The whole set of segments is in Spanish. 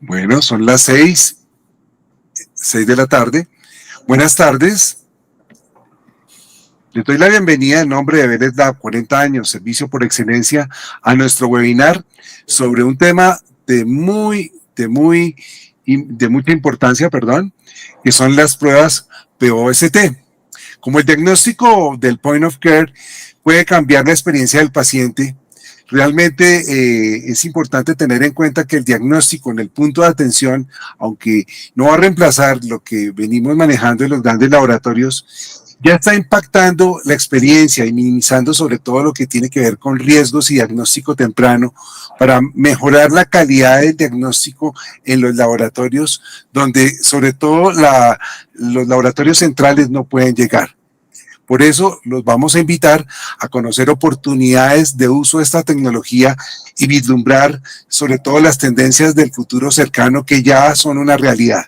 Bueno, son las 6 de la tarde. Buenas tardes. Les doy la bienvenida en nombre de Vélez Lab 40 años, servicio por excelencia, a nuestro webinar sobre un tema de mucha importancia, que son las pruebas POST. Como el diagnóstico del point of care puede cambiar la experiencia del paciente, realmente es importante tener en cuenta que el diagnóstico en el punto de atención, aunque no va a reemplazar lo que venimos manejando en los grandes laboratorios, ya está impactando la experiencia y minimizando sobre todo lo que tiene que ver con riesgos y diagnóstico temprano para mejorar la calidad del diagnóstico en los laboratorios donde sobre todo los laboratorios centrales no pueden llegar. Por eso los vamos a invitar a conocer oportunidades de uso de esta tecnología y vislumbrar sobre todo las tendencias del futuro cercano que ya son una realidad.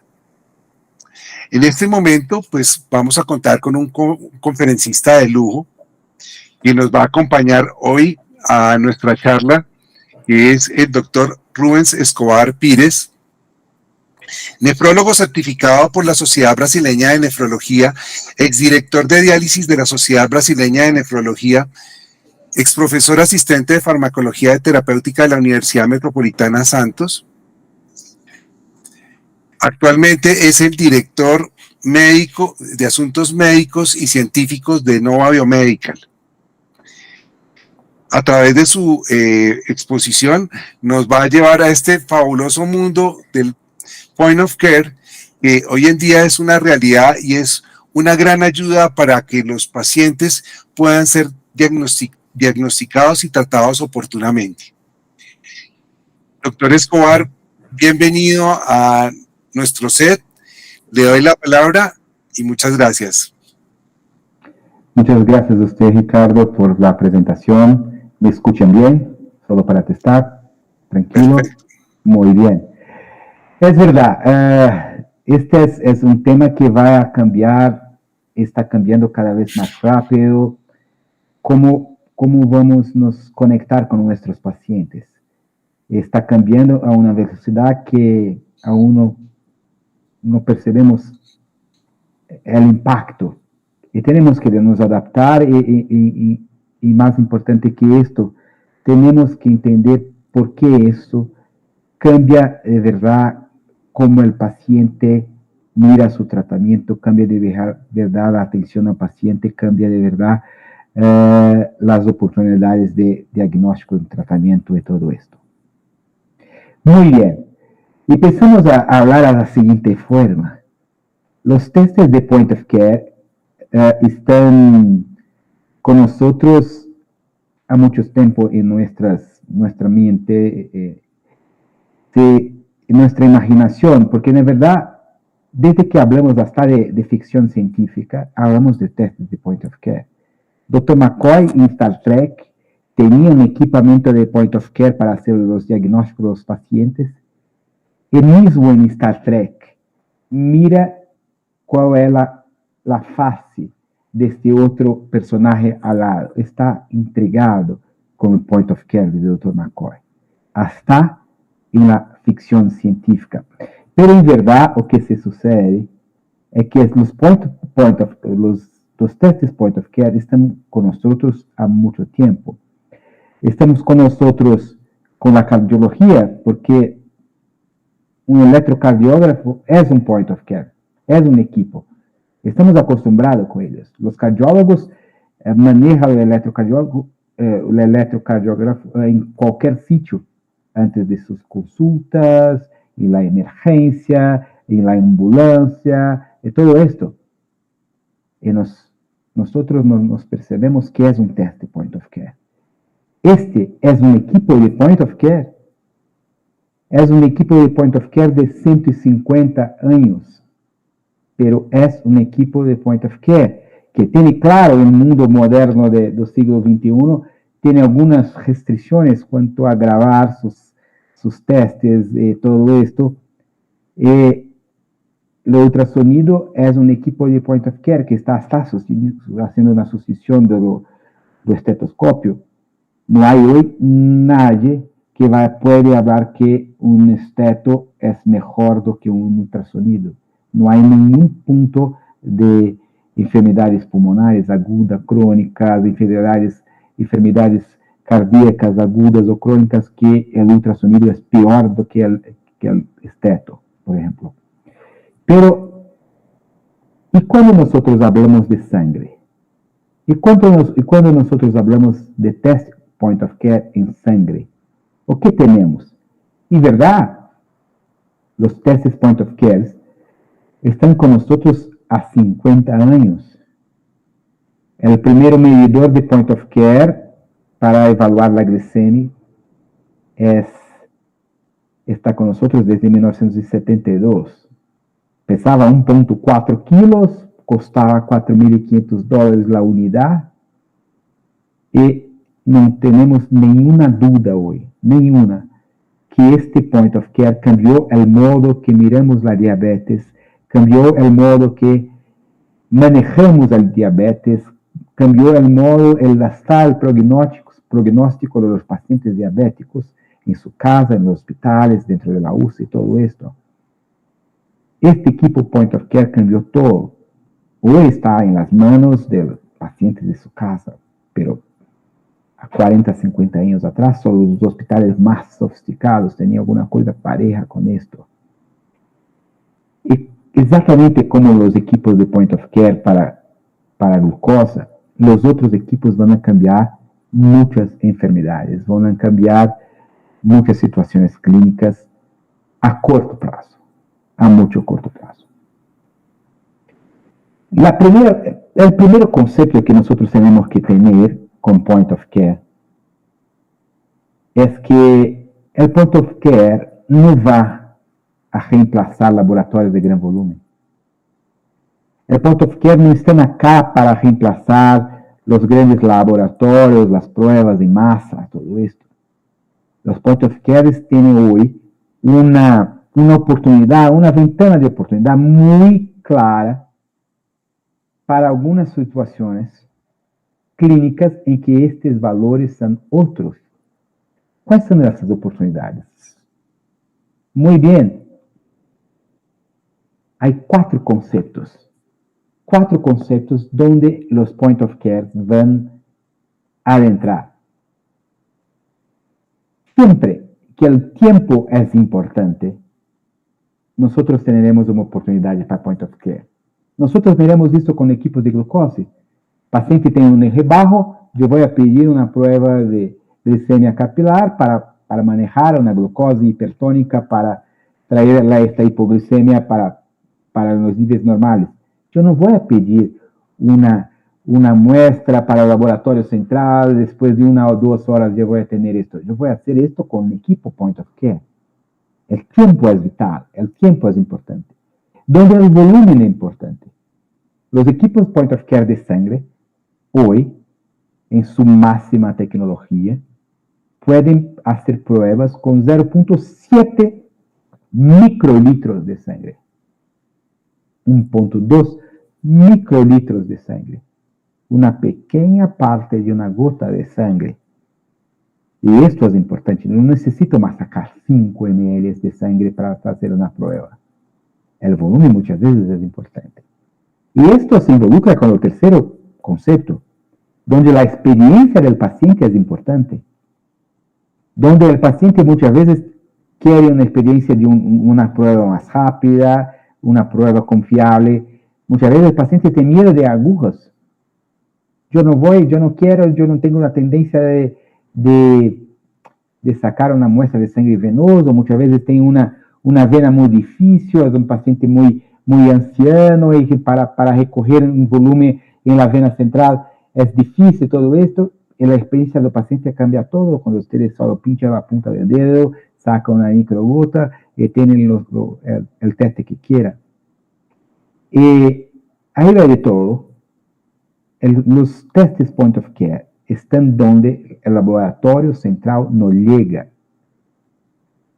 En este momento, pues vamos a contar con un conferencista de lujo que nos va a acompañar hoy a nuestra charla, que es el doctor Rubens Escobar Pires, nefrólogo certificado por la Sociedad Brasileña de Nefrología, exdirector de diálisis de la Sociedad Brasileña de Nefrología, exprofesor asistente de farmacología de terapéutica de la Universidad Metropolitana Santos. Actualmente es el director médico de asuntos médicos y científicos de Nova Biomedical. A través de su exposición nos va a llevar a este fabuloso mundo del point of care, que hoy en día es una realidad y es una gran ayuda para que los pacientes puedan ser diagnosticados y tratados oportunamente. Doctor Escobar, bienvenido a nuestro set. Le doy la palabra y muchas gracias. Muchas gracias a usted, Ricardo, por la presentación. ¿Me escuchan bien? Solo para testar. Tranquilo. Perfecto. Muy bien. Es verdad, este es un tema que va a cambiar, está cambiando cada vez más rápido. ¿Cómo vamos a nos conectar con nuestros pacientes? Está cambiando a una velocidad que aún no percebemos el impacto. Y tenemos que nos adaptar y más importante que esto, tenemos que entender por qué esto cambia de verdad cómo el paciente mira su tratamiento, cambia de verdad la atención al paciente, cambia de verdad las oportunidades de diagnóstico, de tratamiento y todo esto. Muy bien. Y empezamos a hablar a la siguiente forma. Los testes de point of care están con nosotros a mucho tiempo en nuestra mente, en nuestra imaginación, porque de verdad, desde que hablamos hasta de ficción científica, hablamos de testes de point of care. Dr. McCoy en Star Trek tenía un equipamiento de point of care para hacer los diagnósticos de los pacientes. El mismo en Star Trek, mira cuál es la fase de este otro personaje al lado. Está intrigado con el point of care de Dr. McCoy. Hasta en la ficción científica. Pero en verdad, lo que se sucede es que los testes point of care están con nosotros a mucho tiempo. Estamos con nosotros con la cardiología, porque un electrocardiógrafo es un point of care, es un equipo. Estamos acostumbrados con ellos. Los cardiólogos manejan el electrocardiógrafo en cualquier sitio, antes de sus consultas, en la emergencia, en la ambulancia, y todo esto. Y nosotros nos percebemos que es un test de point of care. Este es un equipo de point of care. Es un equipo de point of care de 150 años, pero es un equipo de point of care que tiene, claro, el mundo moderno del siglo XXI, tiene algunas restricciones cuanto a grabar sus testes y todo esto. El ultrasonido es un equipo de point of care que está haciendo una sustitución del estetoscopio. No hay hoy nadie que puede hablar que un esteto es mejor do que un ultrasonido. No hay ningún punto de enfermedades pulmonares agudas, crónicas, enfermedades cardíacas agudas o crónicas que el ultrasonido es peor do que el esteto, por ejemplo. Pero, ¿y cuando nosotros hablamos de sangre? ¿Y cuando nosotros hablamos de test point of care en sangre? ¿O qué tenemos? Y verdad, los testes point of care están con nosotros a 50 años. El primer medidor de point of care para evaluar la glicemia está con nosotros desde 1972. Pesaba 1.4 kilos, costaba $4.500 la unidad y no tenemos ninguna duda hoy, ninguna, que este point of care cambió el modo que miramos la diabetes, cambió el modo que manejamos el diabetes, cambió el modo, el hasta el pronóstico de los pacientes diabéticos en su casa, en los hospitales, dentro de la UCI y todo esto. Este equipo point of care cambió todo. Hoy está en las manos de los pacientes de su casa, pero a 40, 50 años atrás, solo los hospitales más sofisticados tenían alguna cosa pareja con esto. Y exactamente como los equipos de point of care para glucosa, los otros equipos van a cambiar muchas enfermedades, van a cambiar muchas situaciones clínicas a corto plazo, a mucho corto plazo. El primer concepto que nosotros tenemos que tener con point of care es que el point of care no va a reemplazar laboratorios de gran volumen. El point of care no está acá para reemplazar los grandes laboratorios, las pruebas de masa, todo esto. Los point of care tienen hoy una oportunidad, una ventana de oportunidad muy clara para algunas situaciones clínicas en que estos valores son otros. ¿Cuáles son esas oportunidades? Muy bien. Hay cuatro conceptos donde los point of care van a entrar. Siempre que el tiempo es importante, nosotros tendremos una oportunidad para point of care. Nosotros miramos esto con equipos de glucosa. Paciente tem um NR bajo, eu vou pedir uma prova de glicemia capilar para manejar uma glucose hipertônica, para trazer esta hipoglicemia para os níveis normais. Eu não vou pedir uma muestra para o laboratório central, depois de 1 ou 2 horas eu vou ter isto. Eu vou fazer isto com um equipo point of care. O tempo é vital, o tempo é importante. Donde o volume é importante. Os equipos point of care de sangre hoy, en su máxima tecnología, pueden hacer pruebas con 0.7 microlitros de sangre. 1.2 microlitros de sangre. Una pequeña parte de una gota de sangre. Y esto es importante. No necesito más sacar 5 ml de sangre para hacer una prueba. El volumen muchas veces es importante. Y esto se involucra con el tercero concepto, donde la experiencia del paciente es importante, donde el paciente muchas veces quiere una experiencia de una prueba más rápida, una prueba confiable. Muchas veces el paciente tiene miedo de agujas. Yo no tengo la tendencia de sacar una muestra de sangre venosa, muchas veces tengo una vena muy difícil, es un paciente muy anciano y que para recoger un volumen en la vena central es difícil todo esto, y la experiencia del paciente cambia todo cuando ustedes solo pinchan la punta del dedo, sacan una microgota y tienen el teste que quieran. Y arriba de todo, los testes point of care están donde el laboratorio central no llega.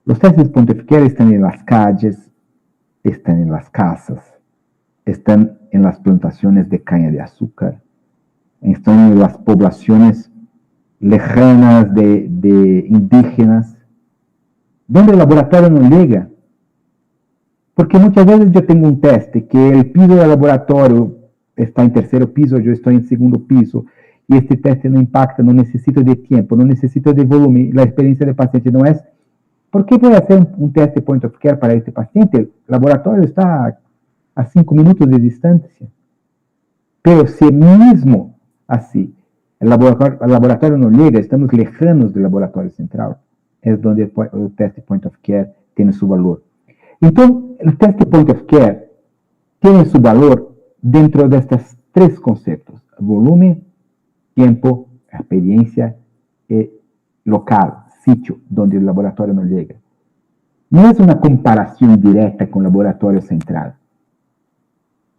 Los testes point of care están en las calles, están en las casas, están en las plantaciones de caña de azúcar, están en las poblaciones lejanas de indígenas, donde el laboratorio no llega. Porque muchas veces yo tengo un teste que el piso del laboratorio está en tercer piso, yo estoy en segundo piso, y este teste no impacta, no necesito de tiempo, no necesito de volumen, la experiencia del paciente no es, ¿por qué voy a hacer un teste point of care para este paciente? El laboratorio está a 5 minutos de distancia. Pero si mismo así el laboratorio no llega, estamos lejanos del laboratorio central, es donde el teste point of care tiene su valor. Entonces, el teste point of care tiene su valor dentro de estos tres conceptos: volumen, tiempo, experiencia y local, sitio, donde el laboratorio no llega. No es una comparación directa con el laboratorio central,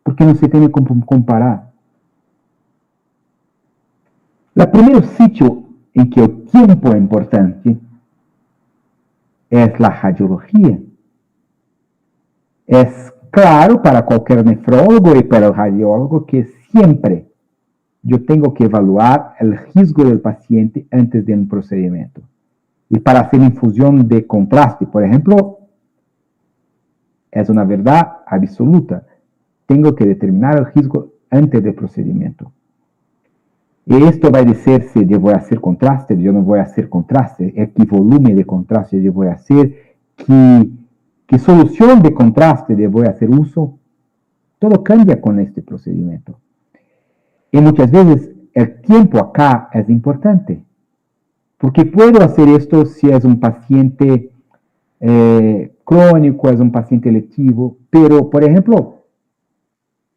porque no se tiene como comparar. El primer sitio en que el tiempo es importante es la radiología. Es claro para cualquier nefrólogo y para el radiólogo que siempre yo tengo que evaluar el riesgo del paciente antes de un procedimiento. Y para hacer infusión de contraste, por ejemplo, es una verdad absoluta. Tengo que determinar el riesgo antes del procedimiento. Y esto va a decir si yo voy a hacer contraste, yo no voy a hacer contraste, qué volumen de contraste yo voy a hacer, qué solución de contraste yo voy a hacer uso. Todo cambia con este procedimiento. Y muchas veces el tiempo acá es importante, porque puedo hacer esto si es un paciente crónico, es un paciente electivo, pero, por ejemplo,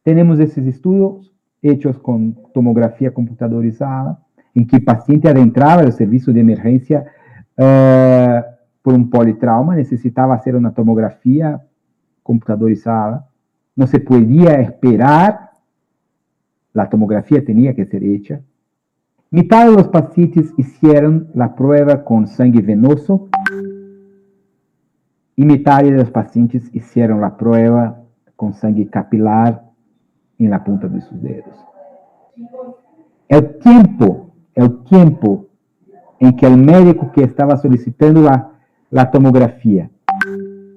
tenemos esos estudios hechos con tomografía computadorizada, en que el paciente adentraba el servicio de emergencia por un politrauma, necesitaba hacer una tomografía computadorizada, no se podía esperar, la tomografía tenía que ser hecha. Mitad de los pacientes hicieron la prueba con sangue venoso y mitad de los pacientes hicieron la prueba con sangue capilar en la punta de sus dedos. El tiempo en que el médico que estaba solicitando la tomografía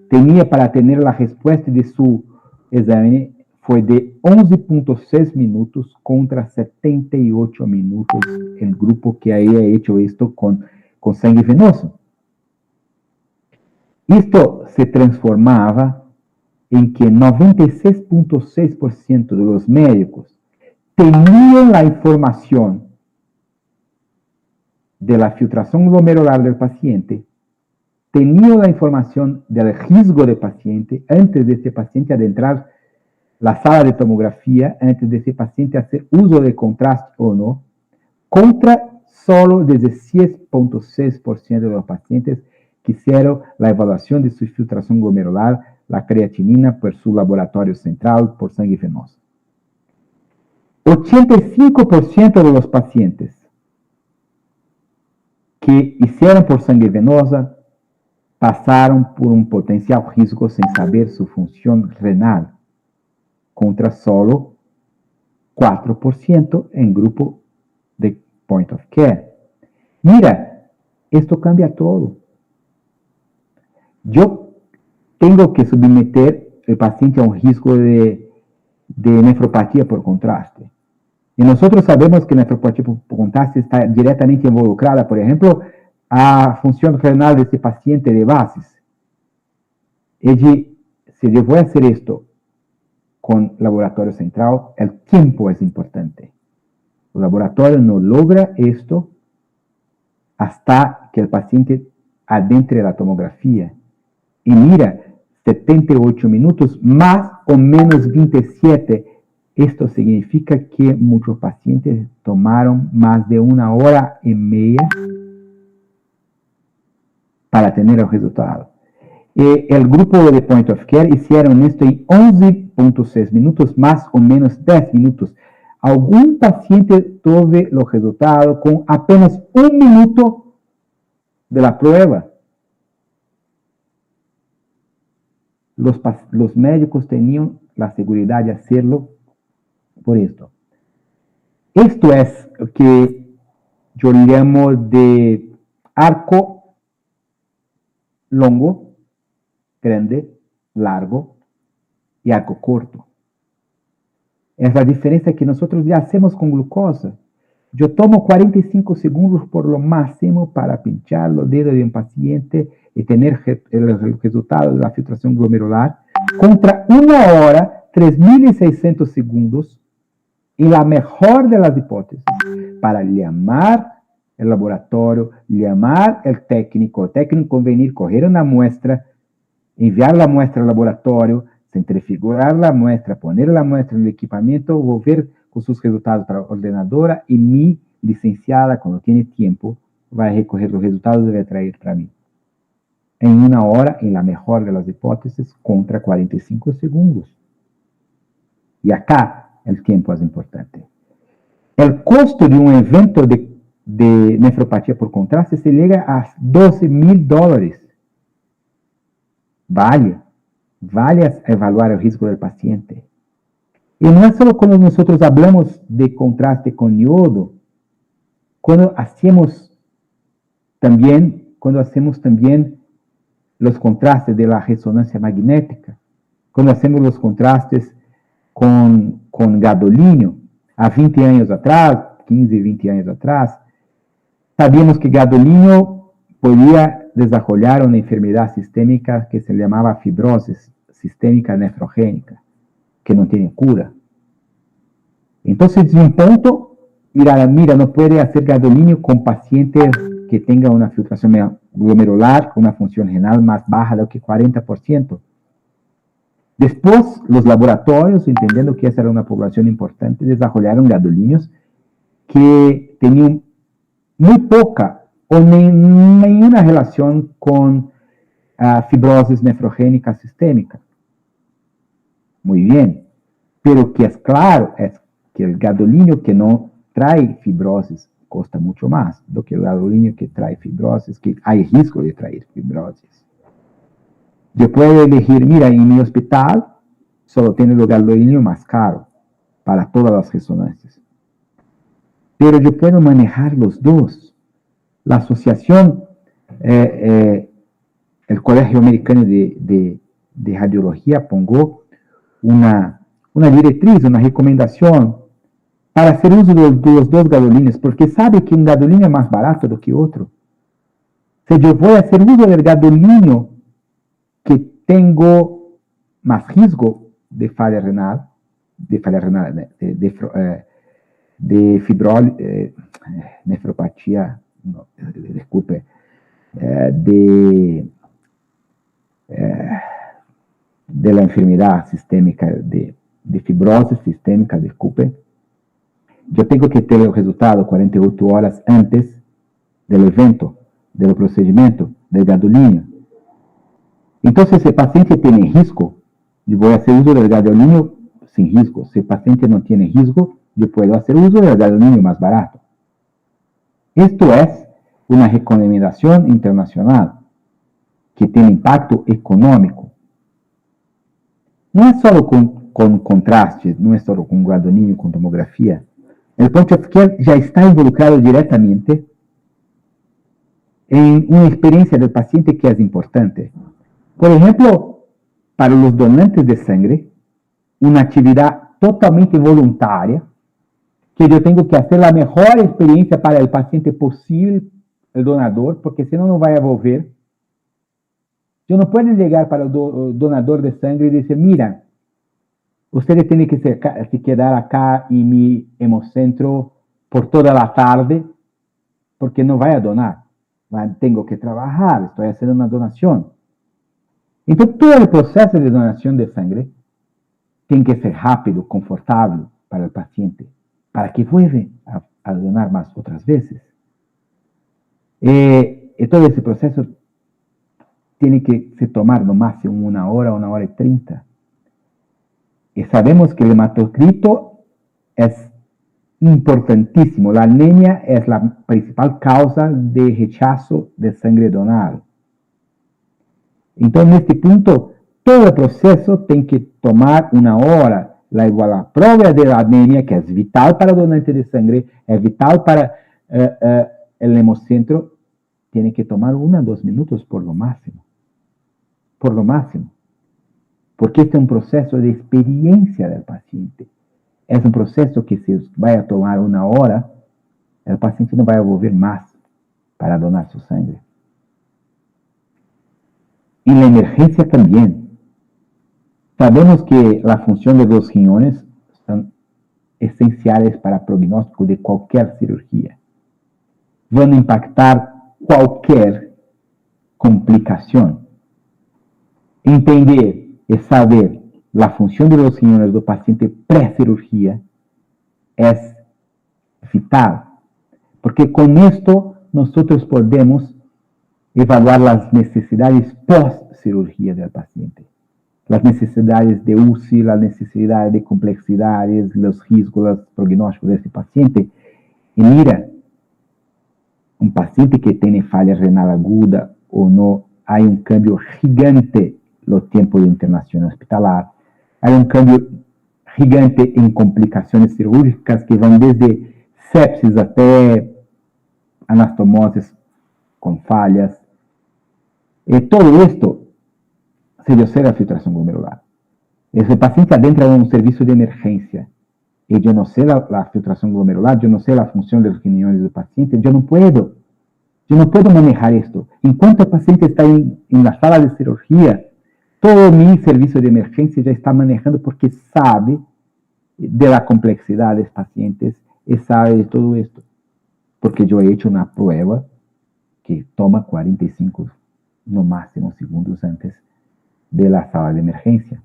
tenía para tener la respuesta de su examen fue de 11.6 minutos contra 78 minutos el grupo que había hecho esto con sangue venoso. Esto se transformaba en que 96.6% de los médicos tenían la información de la filtración glomerular del paciente, tenían la información del riesgo del paciente antes de este paciente adentrar la sala de tomografía, antes de ese paciente hacer uso de contraste o no, contra solo 16.6% de los pacientes que hicieron la evaluación de su filtración glomerular, la creatinina por su laboratorio central por sangue venoso. 85% de los pacientes que hicieron por sangue venosa pasaron por un potencial riesgo sin saber su función renal, contra solo 4% en grupo de point of care. Mira, esto cambia todo. Yo tengo que someter el paciente a un riesgo de nefropatía por contraste. Y nosotros sabemos que la nefropatía por contraste está directamente involucrada, por ejemplo, a función renal de este paciente de bases. Y si yo voy a hacer esto con laboratorio central, el tiempo es importante. El laboratorio no logra esto hasta que el paciente adentre la tomografía. Y mira, 78 minutos más o menos 27. Esto significa que muchos pacientes tomaron más de 1 hora y media para tener el resultado. El grupo de Point of Care hicieron esto en 11.6 minutos, más o menos 10 minutos. Algún paciente tuvo los resultados con apenas 1 minuto de la prueba. Los médicos tenían la seguridad de hacerlo por esto. Esto es lo que yo llamo de arco longo, grande, largo y arco corto. Es la diferencia que nosotros ya hacemos con glucosa. Yo tomo 45 segundos por lo máximo para pinchar los dedos de un paciente y tener el resultado de la filtración glomerular contra 1 hora, 3.600 segundos, en la mejor de las hipótesis, para llamar el laboratorio, llamar el técnico venir, coger una muestra, enviar la muestra al laboratorio, centrifugar la muestra, poner la muestra en el equipamiento, volver con sus resultados para la ordenadora y mi licenciada, cuando tiene tiempo, va a recoger los resultados y va a traer para mí. En 1 hora, en la mejor de las hipótesis, contra 45 segundos. Y acá el tiempo es importante. El costo de un evento de nefropatía por contraste se llega a $12,000. Vale evaluar el riesgo del paciente. Y no es solo cuando nosotros hablamos de contraste con yodo, cuando hacemos también los contrastes de la resonancia magnética, cuando hacemos los contrastes con gadolínio, há 20 anos atrás, 15, 20 anos atrás, sabíamos que gadolínio podía desarrollar una enfermedad sistémica que se llamaba fibrosis sistémica nefrogénica, que no tiene cura. Entonces, de un punto, mira, no puede hacer gadolínio con pacientes que tengan una filtración glomerular con una función renal más baja de que 40%. Después, los laboratorios, entendiendo que esa era una población importante, desarrollaron gadolíneos que tenían muy poca o ninguna relación con fibrosis nefrogénica sistémica. Muy bien, pero que es claro es que el gadolínio que no trae fibrosis cuesta mucho más do que el gadolínio que trae fibrosis, que hay riesgo de traer fibrosis. Yo puedo elegir, mira, en mi hospital solo tiene el gadolínio más caro para todas las resonancias. Pero yo puedo manejar los dos. La asociación, el Colegio Americano de Radiología pongo una directriz, una recomendación para hacer uso de los dos gadolíneos, porque sabe que un gadolínio es más barato do que otro. Si yo voy a hacer uso del gadolínio que tengo más riesgo de falla renal, de fibrosis, nefropatía, no, disculpe, de la enfermedad sistémica, de fibrosis sistémica, disculpe, yo tengo que tener el resultado 48 horas antes del evento, del procedimiento, del gadolínio. Entonces, si el paciente tiene riesgo, yo voy a hacer uso del gadolínio sin riesgo. Si el paciente no tiene riesgo, yo puedo hacer uso del gadolínio más barato. Esto es una recomendación internacional que tiene impacto económico. No es solo con contraste, no es solo con gadolínio, con tomografía. El point of care ya está involucrado directamente en una experiencia del paciente que es importante. Por ejemplo, para los donantes de sangre, una actividad totalmente voluntaria, que yo tengo que hacer la mejor experiencia para el paciente posible, el donador, porque si no, no va a volver. Yo no puedo llegar para el donador de sangre y decir, mira, usted tiene que quedar acá en mi hemocentro por toda la tarde, porque no va a donar. Tengo que trabajar, estoy haciendo una donación. Entonces, todo el proceso de donación de sangre tiene que ser rápido, confortable para el paciente, para que vuelva a donar más otras veces. Y todo ese proceso tiene que se tomar no máximo 1 hora, 1 hora y 30. Y sabemos que el hematocrito es importantísimo. La anemia es la principal causa de rechazo de sangre donada. Entonces, en este punto, todo el proceso tiene que tomar 1 hora. La prueba de la anemia, que es vital para el donante de sangre, es vital para el hemocentro, tiene que tomar 1 a 2 minutos por lo máximo. por lo máximo, porque este es un proceso de experiencia del paciente. Es un proceso que si va a tomar 1 hora, el paciente no va a volver más para donar su sangre. En la emergencia también. Sabemos que la función de los riñones son esenciales para el pronóstico de cualquier cirugía. Van a impactar cualquier complicación. Entender y saber la función de los riñones del paciente pré-cirugía es vital, porque con esto nosotros podemos evaluar las necesidades post-cirugía del paciente. Las necesidades de UCI, las necesidades de complejidades, los riesgos, los prognósticos de este paciente. Y mira, un paciente que tiene falla renal aguda o no, hay un cambio gigante en los tiempos de internación hospitalar. Hay un cambio gigante en complicaciones cirúrgicas que van desde sepsis hasta anastomosis con fallas. Todo esto se debe ser la filtración glomerular. Ese paciente adentra en un servicio de emergencia y yo no sé la filtración glomerular, yo no sé la función de los riñones del paciente, yo no puedo manejar esto. En cuanto el paciente está en la sala de cirugía, todo mi servicio de emergencia ya está manejando porque sabe de la complejidad de los pacientes y sabe de todo esto. Porque yo he hecho una prueba que toma 45, no máximo, segundos antes de la sala de emergencia.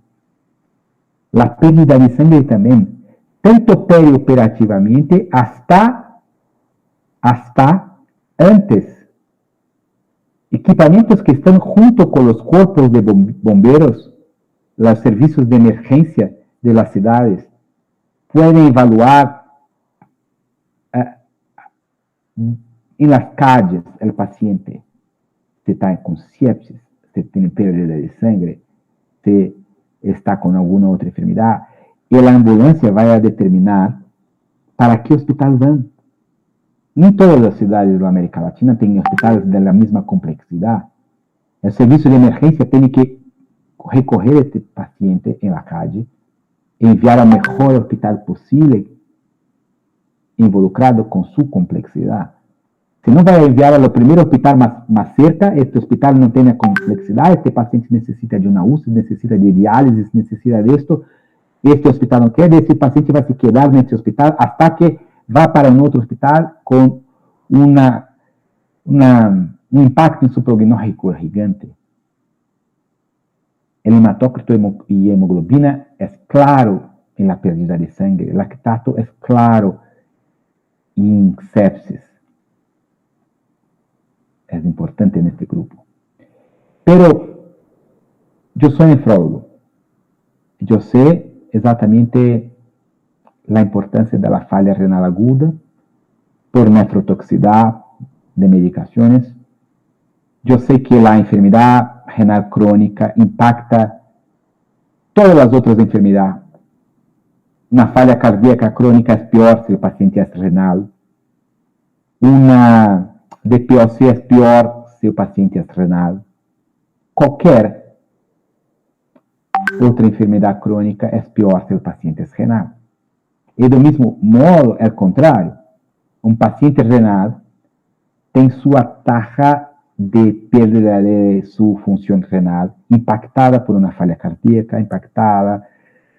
La pérdida de sangre también, tanto perioperativamente hasta antes. Equipamientos que están junto con los cuerpos de bomberos, los servicios de emergencia de las ciudades, pueden evaluar en las calles el paciente, si está con sepsis, si tiene pérdida de sangre, si está con alguna otra enfermedad, y la ambulancia va a determinar para qué hospital van. No todas las ciudades de América Latina tienen hospitales de la misma complejidad. El servicio de emergencia tiene que recoger a este paciente en la calle e enviar al mejor hospital posible, involucrado con su complejidad. Si no va a enviar al primer hospital más cerca, este hospital no tiene complejidad, este paciente necesita de una UCI, necesita de diálisis, necesita de esto, este hospital no quiere, ese paciente va a se quedar en este hospital hasta que va para un otro hospital con un impacto en su pronóstico gigante. El hematócrito y hemoglobina es claro en la pérdida de sangre, el lactato es claro en sepsis. Es importante en este grupo. Pero yo soy nefrólogo. Yo sé exactamente la importancia de la falla renal aguda por nefrotoxicidad de medicaciones. Yo sé que la enfermedad renal crónica impacta todas las otras enfermedades. Una falla cardíaca crónica es peor si el paciente es renal. Una DPOC es peor si el paciente es renal. Cualquier otra enfermedad crónica es peor si el paciente es renal. Y del mismo modo, al contrario, un paciente renal tiene su taxa de pérdida de su función renal impactada por una falla cardíaca, impactada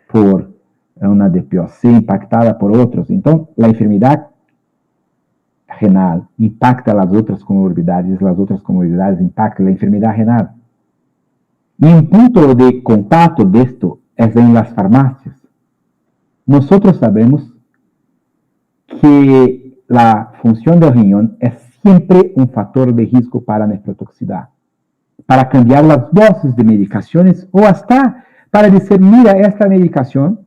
por una DPOC, impactada por otros. Entonces, la enfermedad renal impacta las otras comorbilidades impactan la enfermedad renal. Y un punto de contacto de esto es en las farmacias. Nosotros sabemos que la función del riñón es siempre un factor de riesgo para nefrotoxicidad, para cambiar las dosis de medicaciones o hasta para decir, mira, esta medicación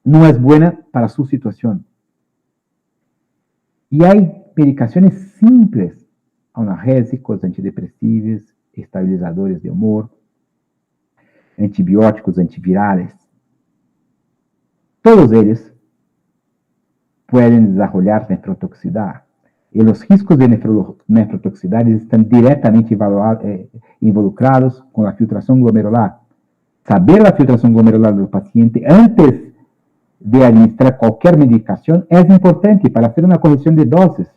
no es buena para su situación. Y hay medicaciones simples, analgésicos, antidepresivos, estabilizadores de humor, antibióticos, antivirales. Todos ellos pueden desarrollar nefrotoxicidad. Y los riesgos de nefrotoxicidades están directamente involucrados con la filtración glomerular. Saber la filtración glomerular del paciente antes de administrar cualquier medicación es importante para hacer una corrección de dosis,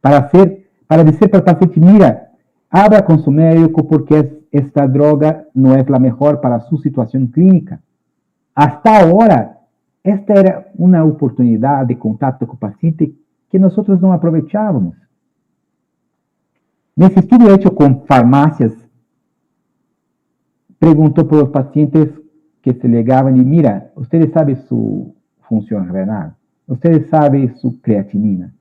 para decir para el paciente, mira, habla con su médico porque esta droga no es la mejor para su situación clínica. Hasta ahora, esta era una oportunidad de contacto con el paciente que nosotros no aprovechábamos. En ese estudio hecho con farmacias, preguntó por los pacientes que se llegaban y mira, ustedes saben su función renal, ustedes saben su creatinina.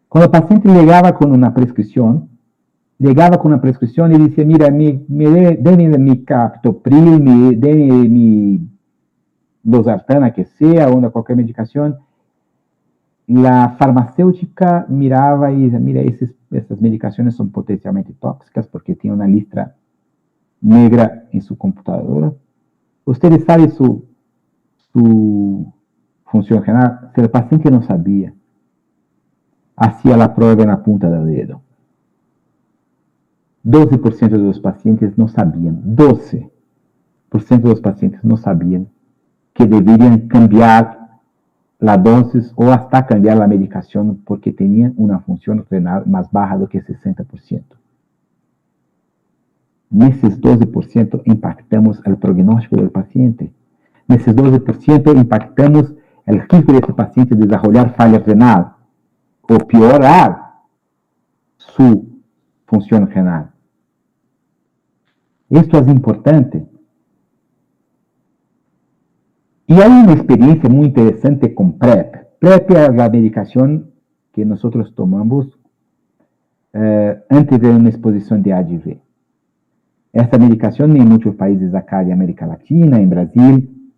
Cuando el paciente llegaba con una prescripción y decía, mira, denme mi captopril, denme mi losartana que sea, o cualquier medicación, la farmacéutica miraba y decía, mira, esas medicaciones son potencialmente tóxicas porque tiene una lista negra en su computadora. Ustedes saben su función renal. Si el paciente no sabía, hacía la prueba en la punta del dedo. 12% de los pacientes no sabían, 12% de los pacientes no sabían que deberían cambiar la dosis o hasta cambiar la medicación porque tenían una función renal más baja do que 60%. Nesses 12% impactamos el pronóstico del paciente. Nesses 12% impactamos el risco de ese paciente de desarrollar falla renal o piorar su función renal. Esto es importante. Y hay una experiencia muy interesante con PrEP. PrEP es la medicación que nosotros tomamos antes de una exposición de HIV. Esta medicación en muchos países acá de América Latina, en Brasil,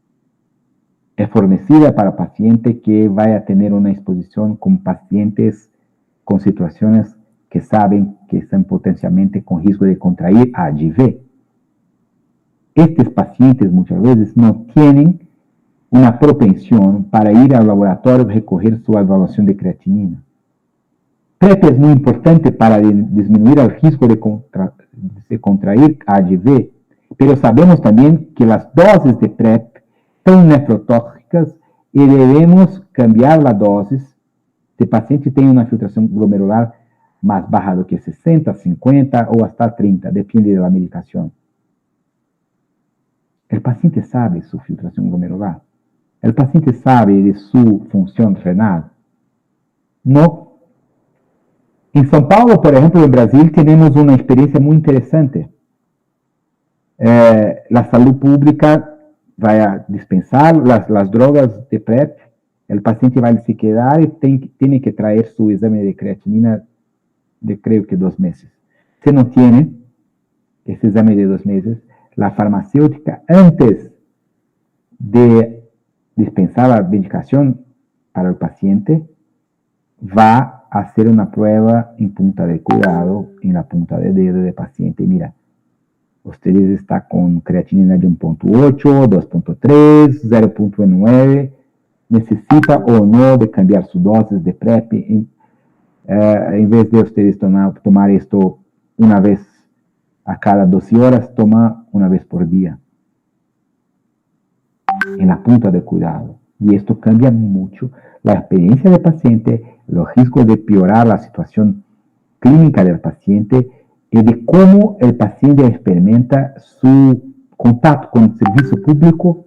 es fornecida para pacientes que vayan a tener una exposición con pacientes con situaciones que saben que están potencialmente con riesgo de contraer HIV. Estos pacientes muchas veces no tienen una propensión para ir al laboratorio y recoger su evaluación de creatinina. PrEP es muy importante para disminuir el riesgo de contraer HIV, pero sabemos también que las dosis de PrEP son nefrotóxicas y debemos cambiar la dosis si el paciente tiene una filtración glomerular más baja do que 60, 50 o hasta 30, depende de la medicación. El paciente sabe su filtración glomerular. El paciente sabe de su función renal. No. En São Paulo, por ejemplo, en Brasil, tenemos una experiencia muy interesante. La salud pública va a dispensar las drogas de PrEP. El paciente va a se quedar y tiene que traer su examen de creatinina de creo que 2 meses. Si no tiene ese examen de 2 meses, la farmacéutica, antes de dispensar la medicación para el paciente, va a hacer una prueba en punta de cuidado, en la punta de dedo del paciente. Mira, ustedes están con creatinina de 1.8, 2.3, 0.9, necesita o no de cambiar su dosis de PrEP. En vez de ustedes tomar esto una vez a cada 12 horas, toma una vez por día. En la punta de cuidado. Y esto cambia mucho la experiencia del paciente, los riesgos de piorar la situación clínica del paciente y de cómo el paciente experimenta su contacto con el servicio público,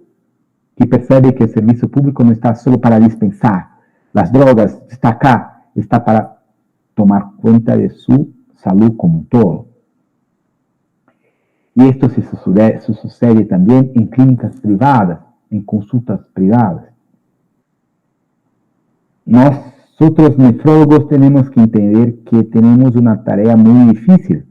que percebe que el servicio público no está solo para dispensar las drogas, está acá, está para tomar cuenta de su salud como un todo. Y esto se sucede también en clínicas privadas, en consultas privadas. Nosotros, nefrólogos, tenemos que entender que tenemos una tarea muy difícil.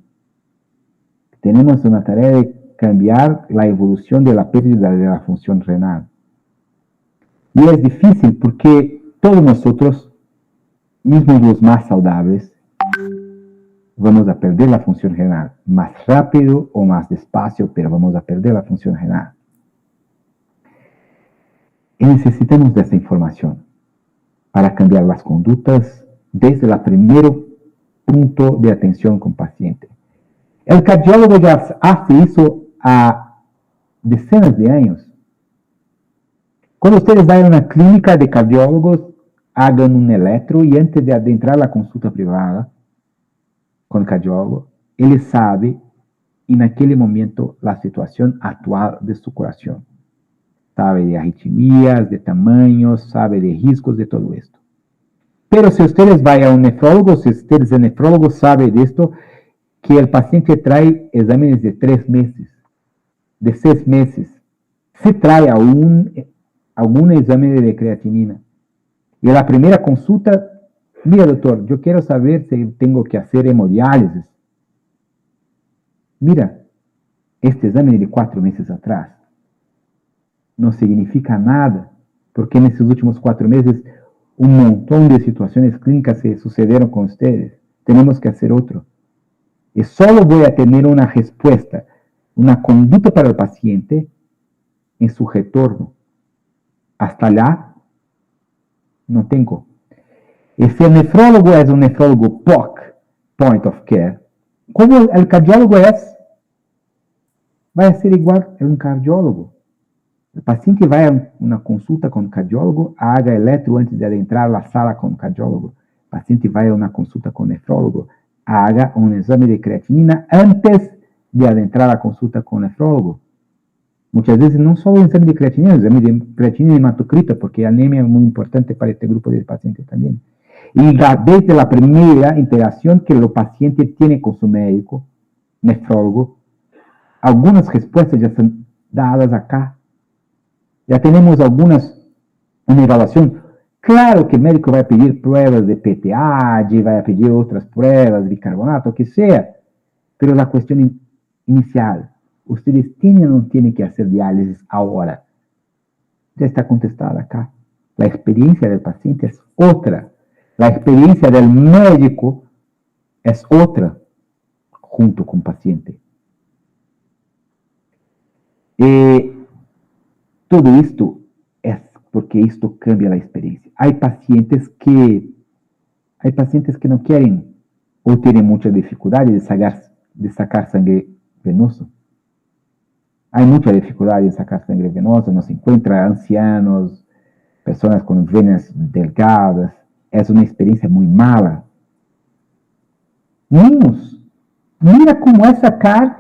Tenemos una tarea de cambiar la evolución de la pérdida de la función renal. Y es difícil porque todos nosotros, mismo los más saludables, vamos a perder la función renal. Más rápido o más despacio, pero vamos a perder la función renal. Y necesitamos de esa información para cambiar las conductas desde el primer punto de atención con paciente. El cardiólogo ya hace eso a decenas de años. Cuando ustedes vayan a una clínica de cardiólogos, hagan un electro y antes de adentrar la consulta privada con el cardiólogo, él sabe en aquel momento la situación actual de su corazón. Sabe de arritmias, de tamaños, sabe de riesgos, de todo esto. Pero si ustedes vayan a un nefrólogo, si ustedes el nefrólogo sabe de esto, que el paciente trae exámenes de 3 meses, de 6 meses, se trae algún examen de creatinina. Y en la primera consulta, mira doctor, yo quiero saber si tengo que hacer hemodiálisis. Mira, este examen de 4 meses atrás no significa nada, porque en estos últimos 4 meses un montón de situaciones clínicas se sucedieron con ustedes. Tenemos que hacer otro. Y solo voy a tener una respuesta, una conducta para el paciente en su retorno. Hasta allá, no tengo. Y si el nefrólogo es un nefrólogo POC, Point of Care, como el cardiólogo es, va a ser igual a un cardiólogo. El paciente va a una consulta con el cardiólogo, haga electro antes de entrar a la sala con el cardiólogo. El paciente va a una consulta con el nefrólogo, haga un examen de creatinina antes de adentrar a la consulta con el nefrólogo. Muchas veces no solo el examen de creatinina, el examen de creatinina y hematocrita, porque la anemia es muy importante para este grupo de pacientes también. Y desde la primera interacción que el paciente tiene con su médico, nefrólogo, algunas respuestas ya son dadas acá. Ya tenemos una evaluación. Claro que el médico va a pedir pruebas de PTH, va a pedir otras pruebas de bicarbonato, que sea. Pero la cuestión inicial, ¿ustedes tienen o no tienen que hacer diálisis ahora? Ya está contestada acá. La experiencia del paciente es otra. La experiencia del médico es otra, junto con el paciente. Todo esto es porque esto cambia la experiencia. Hay pacientes que no quieren o tienen mucha dificultad de sacar sangre venosa. Hay mucha dificultad de sacar sangre venosa, no se encuentra ancianos, personas con venas delgadas. Es una experiencia muy mala. Niños, mira cómo es sacar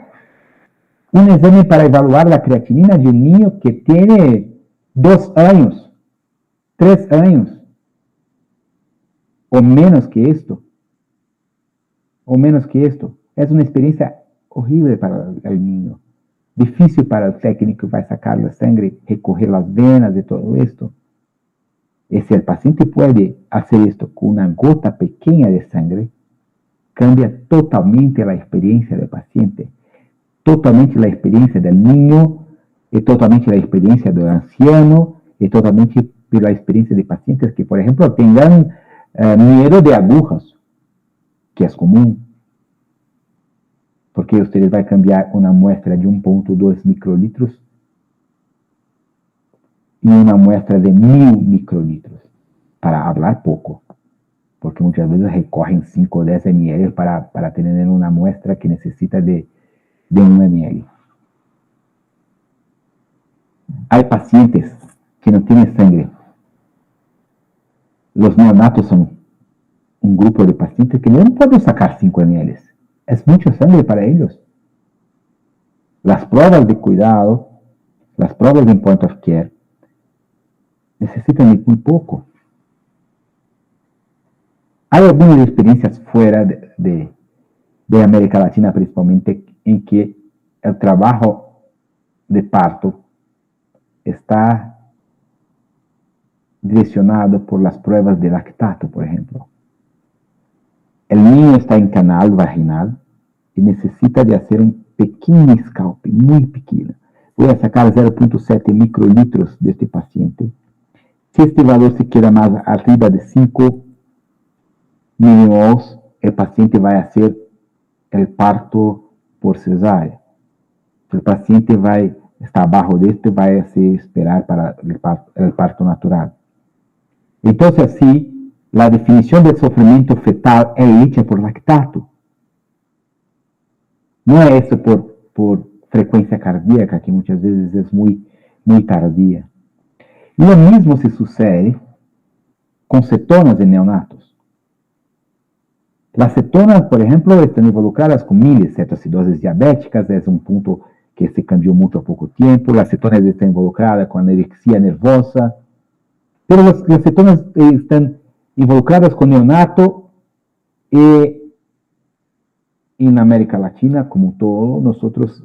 un examen para evaluar la creatinina de un niño que tiene 2 años, 3 años, o menos que esto. Es una experiencia horrible para el niño. Difícil para el técnico que va a sacar la sangre, recoger las venas de todo esto. Y si el paciente puede hacer esto con una gota pequeña de sangre, cambia totalmente la experiencia del paciente. Totalmente la experiencia del niño, y totalmente la experiencia del anciano, y totalmente la experiencia de pacientes que, por ejemplo, tengan miedo de agujas, que es común, porque ustedes van a cambiar una muestra de 1.2 microlitros y una muestra de 1000 microlitros, para hablar poco, porque muchas veces recorren 5 o 10 ml para tener una muestra que necesita de 1 ml. Hay pacientes que no tienen sangre. Los neonatos son un grupo de pacientes que no pueden sacar 5 ml. Es mucha sangre para ellos. Las pruebas de cuidado, las pruebas de point of care, necesitan de muy poco. Hay algunas experiencias fuera de América Latina, principalmente, en que el trabajo de parto está direccionado por las pruebas de lactato, por ejemplo. El niño está en canal vaginal y necesita de hacer un pequeño scalp, muy pequeño. Voy a sacar 0.7 microlitros de este paciente. Si este valor se queda más arriba de 5 milimols, el paciente va a hacer el parto por cesárea. Si el paciente está abajo de este, va a esperar para el parto natural. Entonces, así, la definición del sufrimiento fetal es hecha por lactato. No es eso por frecuencia cardíaca, que muchas veces es muy tardía. Y lo mismo se sucede con cetonas en neonatos. Las cetonas, por ejemplo, están involucradas con miles de cetoacidosis diabéticas, es un punto que se cambió mucho a poco tiempo. Las cetonas están involucradas con anorexia nervosa, pero las cetonas están involucradas con neonato y en América Latina, como todo, nosotros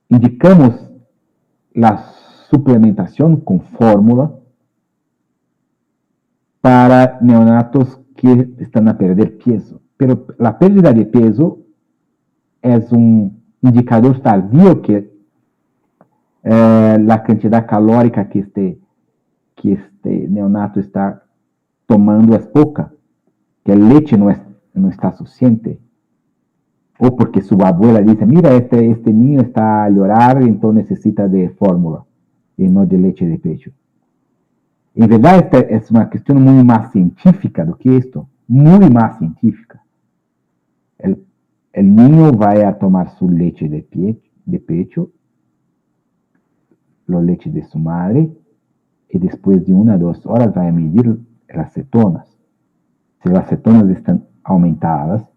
indicamos la suplementación con fórmula para neonatos que están a perder peso. Pero la pérdida de peso es un indicador tardío que la cantidad calórica que este neonato está tomando es poca, que la leche no está suficiente. O porque su abuela dice, mira, este niño está a llorar, entonces necesita de fórmula y no de leche de pecho. En verdad, esta es una cuestión muy más científica do que esto, muy más científica. El niño va a tomar su leche de pecho, la leche de su madre, y después de 1 o 2 horas va a medir las cetonas. Si las cetonas están aumentadas,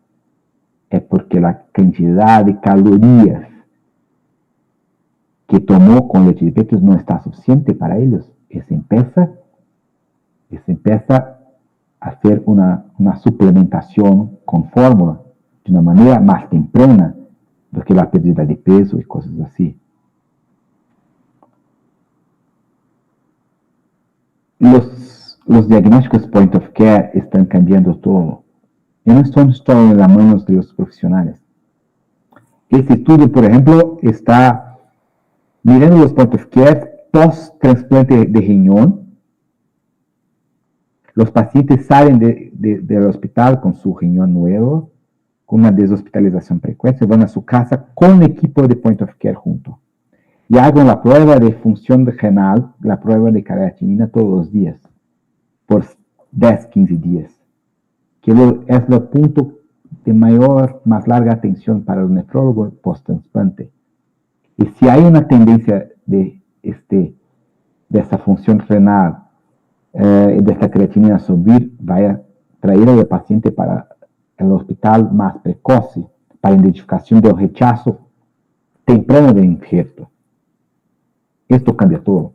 es porque la cantidad de calorías que tomó con leche de pecho no está suficiente para ellos. Y se empieza a hacer una suplementación con fórmula de una manera más temprana do que la pérdida de peso y cosas así. Los diagnósticos point of care están cambiando todo. Y no estamos todos en las manos de los profesionales. Este estudio, por ejemplo, está mirando los point of care post-trasplante de riñón. Los pacientes salen del hospital con su riñón nuevo, con una deshospitalización precoz, van a su casa con el equipo de point of care junto. Y hagan la prueba de función renal, la prueba de creatinina todos los días, por 10, 15 días. Que es el punto de más larga atención para el nefrólogo post-trasplante. Y si hay una tendencia de esa función renal, de esta creatinina subir, va a traer al paciente para el hospital más precoce, para identificación del rechazo temprano del injerto. Esto cambia todo.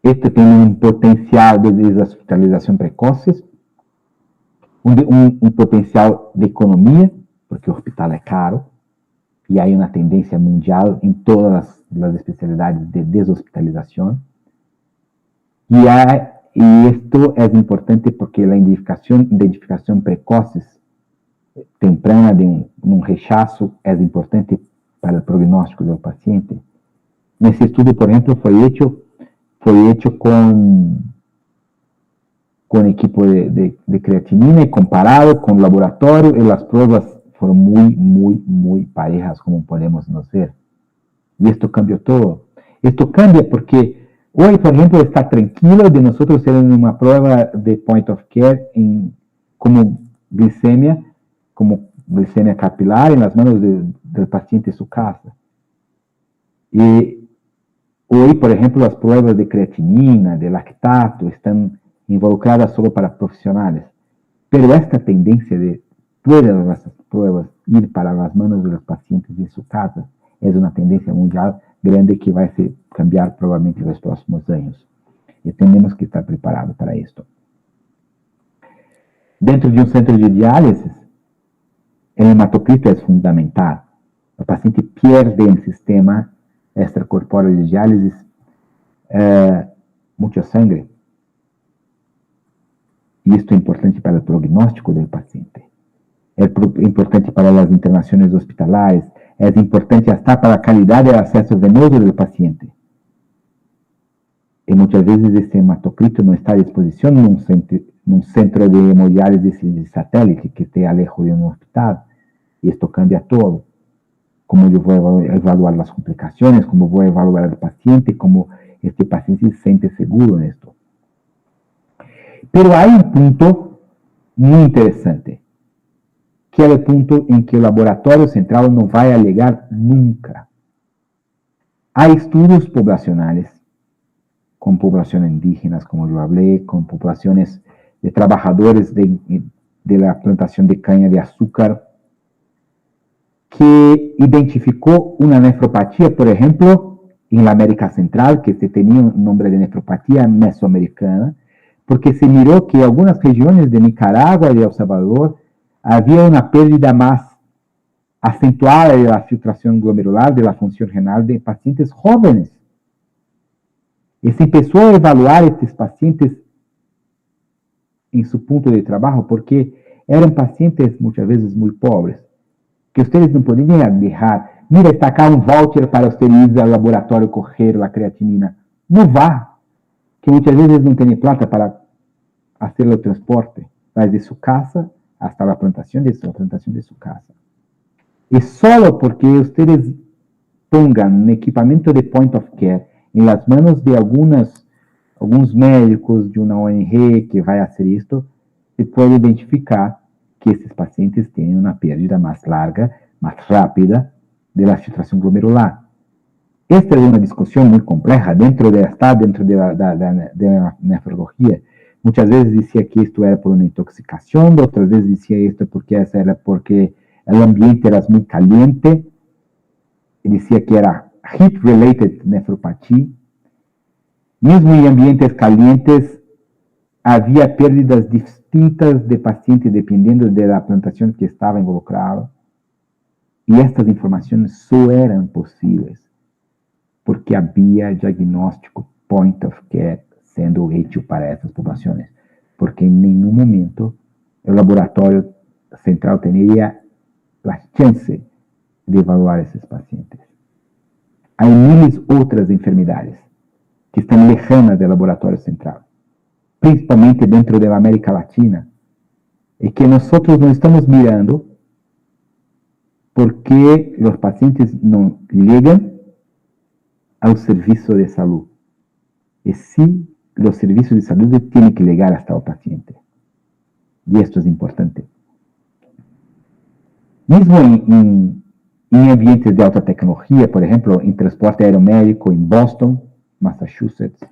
Este tiene un potencial de deshospitalización precoces, un potencial de economía, porque el hospital es caro, y hay una tendencia mundial en todas las especialidades de deshospitalización. Y esto es importante porque la identificación precoces temprana de un rechazo es importante para el pronóstico del paciente. Ese estudio, por ejemplo, fue hecho con equipo de creatinina y comparado con laboratorio, y las pruebas fueron muy parejas, como podemos nos ver. Y esto cambió todo. Esto cambia porque hoy, por ejemplo, está tranquilo de nosotros hacer una prueba de point of care como glicemia capilar en las manos del paciente en su casa. Y hoy, por ejemplo, las pruebas de creatinina, de lactato, están involucradas solo para profesionales. Pero esta tendencia de todas las pruebas ir para las manos de los pacientes en su casa es una tendencia mundial grande que va a cambiar probablemente en los próximos años. Y tenemos que estar preparados para esto. Dentro de un centro de diálisis, el hematocrito es fundamental. El paciente pierde en el sistema extracorpóreo de diálisis mucha sangre. Y esto es importante para el pronóstico del paciente. Es importante para las internaciones hospitalarias. Es importante hasta para la calidad del acceso venoso del paciente. Y muchas veces este hematocrito no está a disposición en un centro de hemodiálisis de satélite que esté lejos de un hospital. Y esto cambia todo. Cómo yo voy a evaluar las complicaciones, cómo voy a evaluar al paciente, cómo este paciente se siente seguro en esto. Pero hay un punto muy interesante, que es el punto en que el laboratorio central no va a llegar nunca. Hay estudios poblacionales con poblaciones indígenas, como yo hablé, con poblaciones de trabajadores de la plantación de caña de azúcar, que identificó una nefropatía, por ejemplo, en la América Central, que se tenía un nombre de nefropatía mesoamericana, porque se miró que en algunas regiones de Nicaragua y de El Salvador había una pérdida más acentuada de la filtración glomerular, de la función renal de pacientes jóvenes. Y se empezó a evaluar estos pacientes en su punto de trabajo, porque eran pacientes muchas veces muy pobres, que ustedes no podían dejar, mira, está acá un voucher para usted ir al laboratorio coger la creatinina. No va, que muchas veces no tiene plata para hacer el transporte, va desde su casa hasta la plantación de su casa. Y solo porque ustedes pongan un equipamiento de point of care en las manos de algunos médicos de una ONG que va a hacer esto, se puede identificar que esses pacientes tienen una pérdida más larga, más rápida de la filtración glomerular. Esta es una discusión muy compleja dentro de la nefrología. Muchas veces decía que esto era por una intoxicación, otras veces decía esto porque porque el ambiente era muy caliente, y decía que era heat-related nephropathy. Mismo en ambientes calientes, había pérdidas distintas de pacientes dependiendo de la plantación que estaba involucrado. Y estas informaciones solo eran posibles porque había diagnóstico point of care sendo hecho para essas poblaciones, porque en ningún momento el laboratorio central tenía la chance de evaluar esos pacientes. Hay miles otras enfermedades que están lejanas del laboratorio central, principalmente dentro de la América Latina, y que nosotros no estamos mirando porque los pacientes no llegan al servicio de salud. Y sí, los servicios de salud tienen que llegar hasta el paciente. Y esto es importante. Mismo en ambientes de alta tecnología, por ejemplo, en transporte aeromédico en Boston, Massachusetts,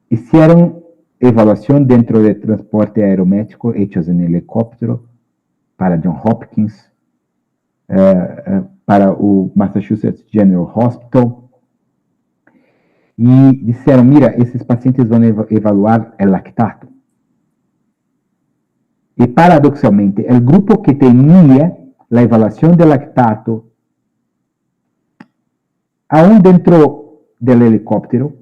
hicieron evaluación dentro de transporte aeromédico hechos en helicóptero para Johns Hopkins, para o Massachusetts General Hospital, y disseram, mira, esses pacientes vão evaluar o lactato. E paradoxalmente, o grupo que tinha a evaluação do lactato, aún dentro do helicóptero,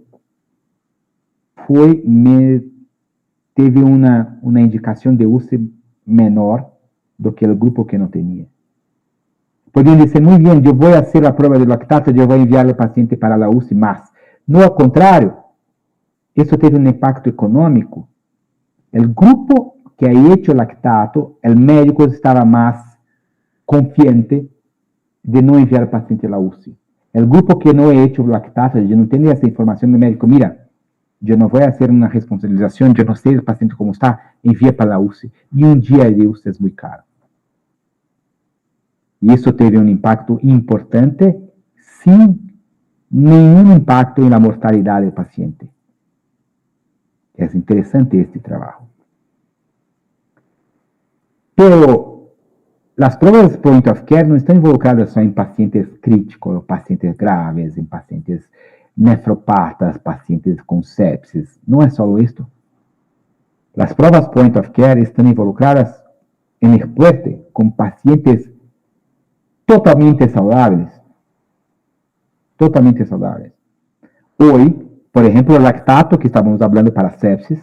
teve uma indicação de UCI menor do que o grupo que não tinha. Podiam dizer, muito bem, eu vou fazer a prova de lactato, eu vou enviar o paciente para a UCI, mas, no ao contrário, isso teve um impacto econômico. O grupo que ha hecho lactato, o médico estava mais confiante de não enviar o paciente à UCI. O grupo que não ha hecho lactato, eu não tinha essa informação do médico, mira, eu não vou fazer uma responsabilização, eu não sei o paciente como está, envia para a UCI. E um dia de UCI é muito caro. E isso teve um impacto importante, sem nenhum impacto na mortalidade do paciente. É interessante este trabalho. Pero as provas point of care não estão involucradas só em pacientes críticos, pacientes graves, em pacientes nefropatas, pacientes com sepsis. Não é só isto. As provas point of care estão involucradas em expueste com pacientes totalmente saudáveis. Totalmente saudáveis. Hoje, por exemplo, o lactato, que estávamos falando para sepsis,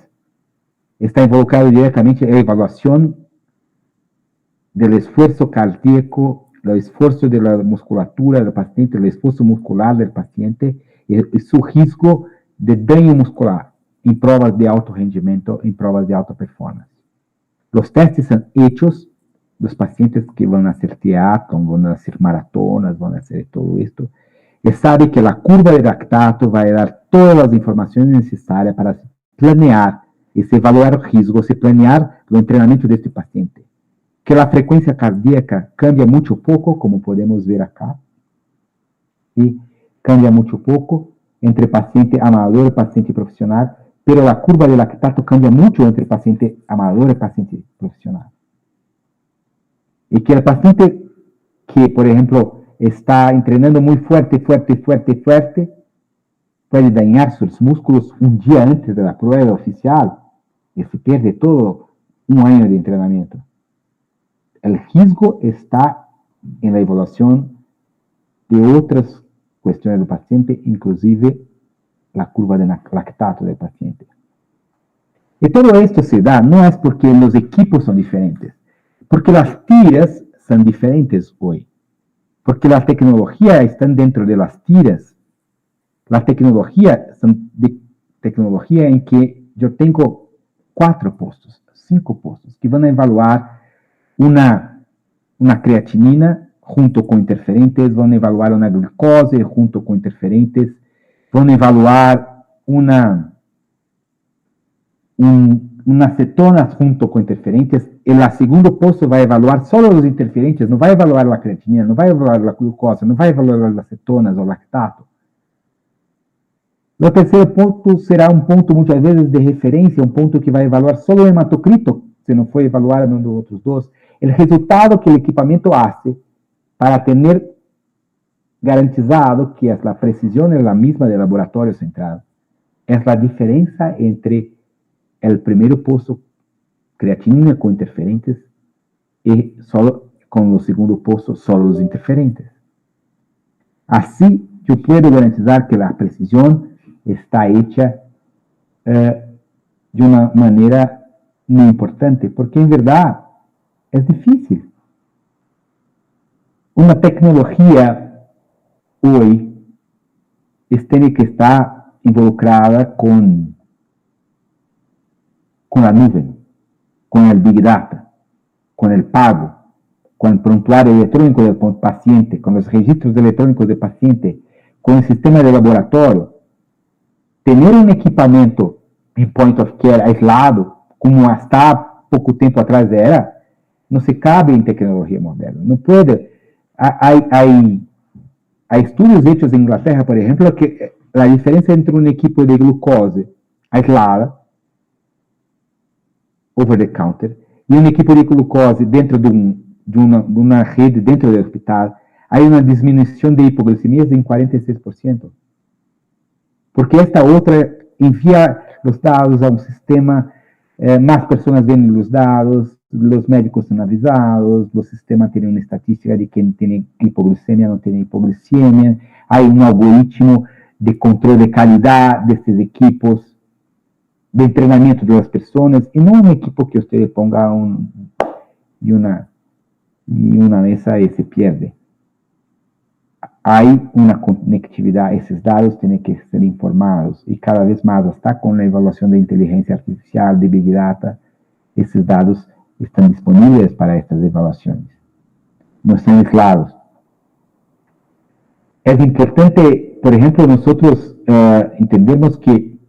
está involucrado diretamente em avaliação do esforço cardíaco, do esforço da musculatura do paciente, do esforço muscular do paciente e seu risco de dano muscular em provas de alto rendimento, em provas de alta performance. Os testes são hechos dos pacientes que vão fazer triatlon, vão fazer maratonas, vão fazer tudo isto, e sabe que a curva de lactato vai dar todas as informações necessárias para planear e se evaluar o risco, se planear o treinamento deste paciente. Que a frequência cardíaca cambia muito pouco, como podemos ver acá, e cambia muito pouco entre paciente amador e paciente profissional, pero a curva de lactato cambia muito entre paciente amador e paciente profissional. E que o paciente que, por exemplo, está entrenando muito fuerte, pode dañar seus músculos um dia antes da prova oficial e se perde todo um ano de treinamento. O risco está na evaluação de outras questões do paciente, inclusive a curva de lactato do paciente. E todo esto se dá não é porque os equipos são diferentes, porque as tiras são diferentes hoje, porque a tecnologia está dentro de las tiras. La tecnologia são de tecnologia em que eu tenho 4 postos, 5 postos, que vão evaluar uma creatinina junto com interferentes, vão evaluar uma glicose junto com interferentes, vão evaluar uma cetona junto com interferentes. O segundo posto vai evaluar só os interferentes, não vai evaluar a creatinina, não vai evaluar a glucose, não vai evaluar as cetonas ou lactato. O terceiro ponto será um ponto, muitas vezes, de referência, um ponto que vai evaluar só o hematocrito, se não foi evaluado um dos outros dois, o resultado que o equipamento hace para ter garantizado que a precisão é a mesma do laboratório central. É a diferença entre o primeiro posto, creatinina com interferentes, e só com o segundo posto, só os interferentes. Assim, eu posso garantizar que a precisão está hecha de uma maneira muito importante, porque, em verdade, é difícil. Uma tecnologia hoje tem que estar involucrada com a nuvem, com o Big Data, com o pago, com o prontuário eletrônico do paciente, com os registros eletrônicos do paciente, com o sistema de laboratório. Ter um equipamento em point of care aislado, como hasta pouco tempo atrás era, não se cabe em tecnologia moderna. Não pode. Há estudos feitos em Inglaterra, por exemplo, que a diferença entre um equipo de glucose aislada, over the counter, e um equipo de glucose dentro de uma rede dentro do hospital, há uma diminuição de hipoglicemias em 46%. Porque esta outra envia os dados a um sistema, mais pessoas veem os dados, os médicos são avisados, o sistema tem uma estatística de quem tem hipoglicemia, não tem hipoglicemia, há um algoritmo de controle de qualidade desses equipos, de treinamento das pessoas, e não um equipo que você ponga em uma mesa e se perde. Há uma conectividade, esses dados têm que ser informados, e cada vez mais, está com a evaluação da inteligência artificial, de Big Data, esses dados estão disponíveis para estas evaluações. Não são aislados. É importante, por exemplo, nós entendemos que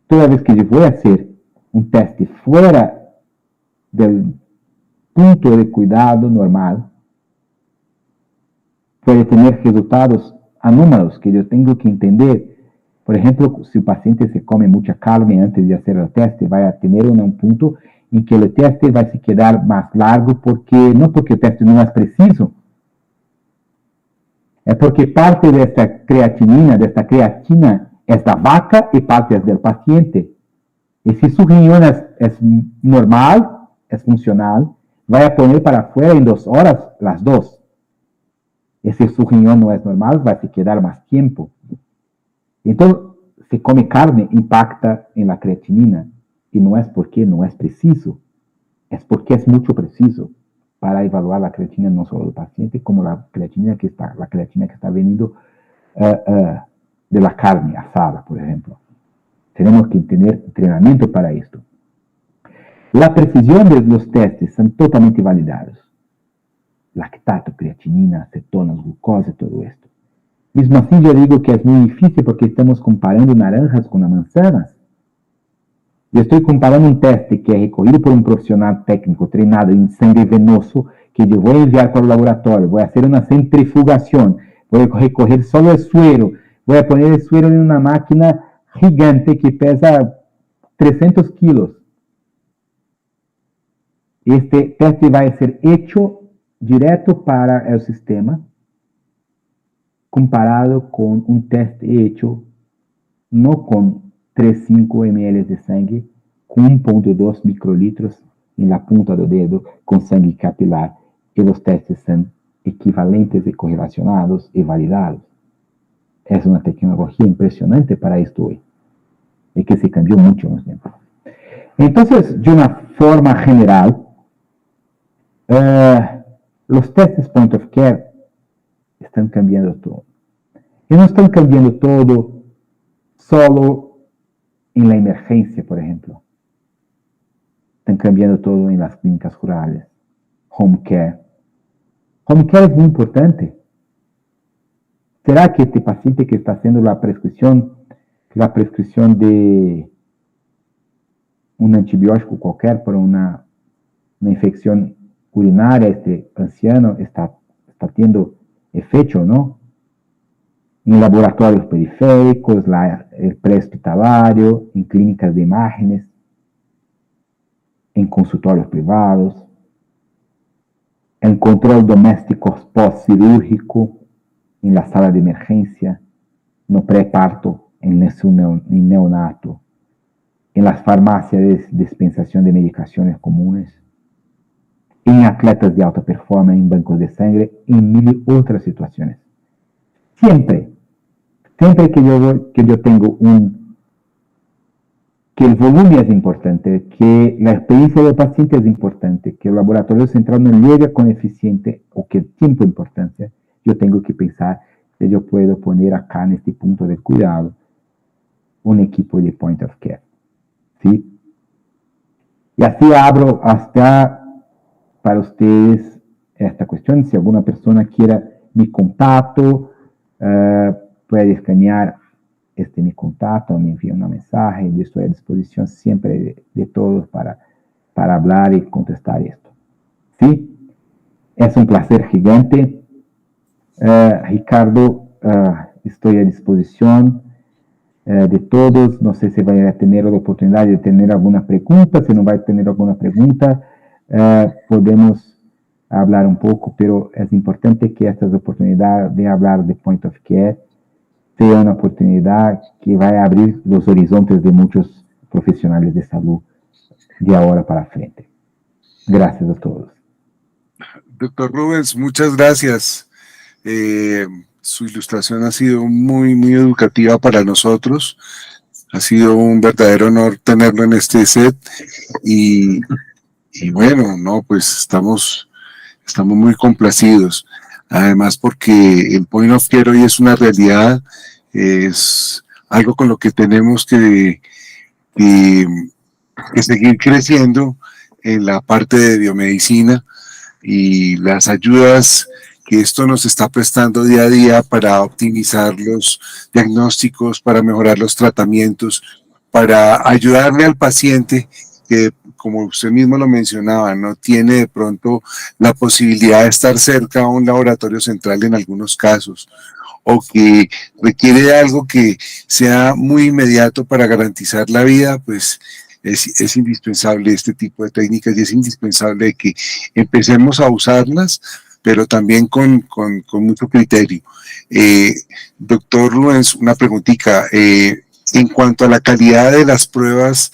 toda vez que eu vou fazer um teste fora do ponto de cuidado normal, pode ter resultados anômalos que eu tenho que entender. Por exemplo, se o paciente se come muita carne antes de fazer o teste, vai ter um ponto em que o teste vai se quedar mais largo, não porque o teste não é preciso, é porque parte desta creatina é da vaca e parte é do paciente. E se su riñón é normal, é funcional, vai a poner para fora em 2 horas as duas. E se su riñón não é normal, vai se quedar mais tempo. Então, se come carne, impacta na creatinina. E não é porque não é preciso, é porque é muito preciso para evaluar a creatina não só do paciente, como a creatina que está vindo de la carne asada, por exemplo. Temos que ter treinamento para isto. A precisão dos testes são totalmente validados. Lactato, creatinina, cetonas, glucose, todo esto. Mesmo assim, eu digo que é muito difícil porque estamos comparando naranjas com manzanas. Eu estou comparando um teste que é recorrido por um profissional técnico treinado em sangue venoso, que eu vou enviar para o laboratório, vou fazer uma centrifugação, vou recorrer só ao suero, vou pôr o suero em uma máquina gigante que pesa 300 kilos. Este teste vai ser hecho direto para o sistema, comparado com um teste hecho não com 3,5 ml de sangue, com 1,2 microlitros na ponta do dedo, com sangue capilar, e os testes são equivalentes e correlacionados e validados. É uma tecnologia impressionante para isto hoje, e que se cambiou muito no tempo. Então, de uma forma geral, os testes point of care estão cambiando todo. E não estão cambiando todo solo en la emergencia, por ejemplo. Están cambiando todo en las clínicas rurales. Home care. Home care es muy importante. ¿Será que este paciente que está haciendo la prescripción de un antibiótico cualquier por una infección urinaria, este anciano está teniendo efecto, ¿no? En laboratorios periféricos, el pré-hospitalario, en clínicas de imágenes, en consultorios privados, en control doméstico post-cirúrgico, en la sala de emergencia, no preparto, en neonato, en las farmacias de dispensación de medicaciones comunes, en atletas de alta performance, en bancos de sangre, en mil otras situaciones. Siempre que yo tengo que el volumen es importante, que la experiencia del paciente es importante, que el laboratorio central no llega con eficiente o que el tiempo es importante, yo tengo que pensar si yo puedo poner acá en este punto de cuidado un equipo de point of care. ¿Sí? Y así abro hasta para ustedes esta cuestión. Si alguna persona quiera mi contacto, puede escanear mi contacto, me envía una mensaje. Yo estoy a disposición siempre de todos para hablar y contestar esto. ¿Sí? Es un placer gigante. Ricardo, estoy a disposición de todos. No sé si va a tener la oportunidad de tener alguna pregunta. Si no va a tener alguna pregunta, podemos hablar un poco, pero es importante que esta oportunidad de hablar de point of care sea una oportunidad que va a abrir los horizontes de muchos profesionales de salud de ahora para frente. Gracias a todos. Doctor Rubens, muchas gracias. Su ilustración ha sido muy, muy educativa para nosotros. Ha sido un verdadero honor tenerlo en este set. Y bueno, no, pues estamos muy complacidos. Además, porque el point of care hoy es una realidad, es algo con lo que tenemos que seguir creciendo en la parte de biomedicina, y las ayudas que esto nos está prestando día a día para optimizar los diagnósticos, para mejorar los tratamientos, para ayudarle al paciente que, como usted mismo lo mencionaba, no tiene de pronto la posibilidad de estar cerca a un laboratorio central en algunos casos, o que requiere de algo que sea muy inmediato para garantizar la vida, pues es indispensable este tipo de técnicas, y es indispensable que empecemos a usarlas, pero también con mucho criterio. Doctor Rubens, una preguntita. En cuanto a la calidad de las pruebas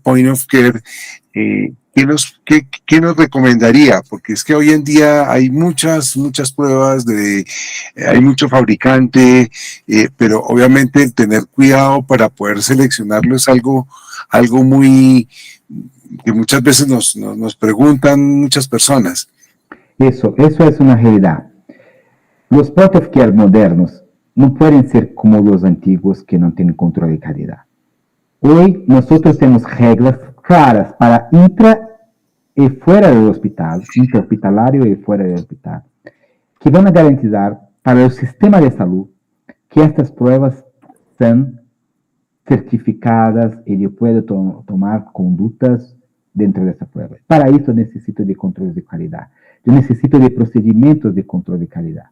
point of care, ¿qué nos recomendaría? Porque es que hoy en día hay muchas pruebas, hay mucho fabricante, pero obviamente el tener cuidado para poder seleccionarlo es algo muy que muchas veces nos preguntan muchas personas. Eso es una realidad. Los point of care modernos no pueden ser como los antiguos que no tienen control de calidad. Hoy nosotros tenemos reglas claras para intra y fuera del hospital, intrahospitalario y fuera del hospital, que van a garantizar para el sistema de salud que estas pruebas son certificadas y yo puedo tomar conductas dentro de esa prueba. Para eso necesito de controles de calidad. Yo necesito de procedimientos de control de calidad.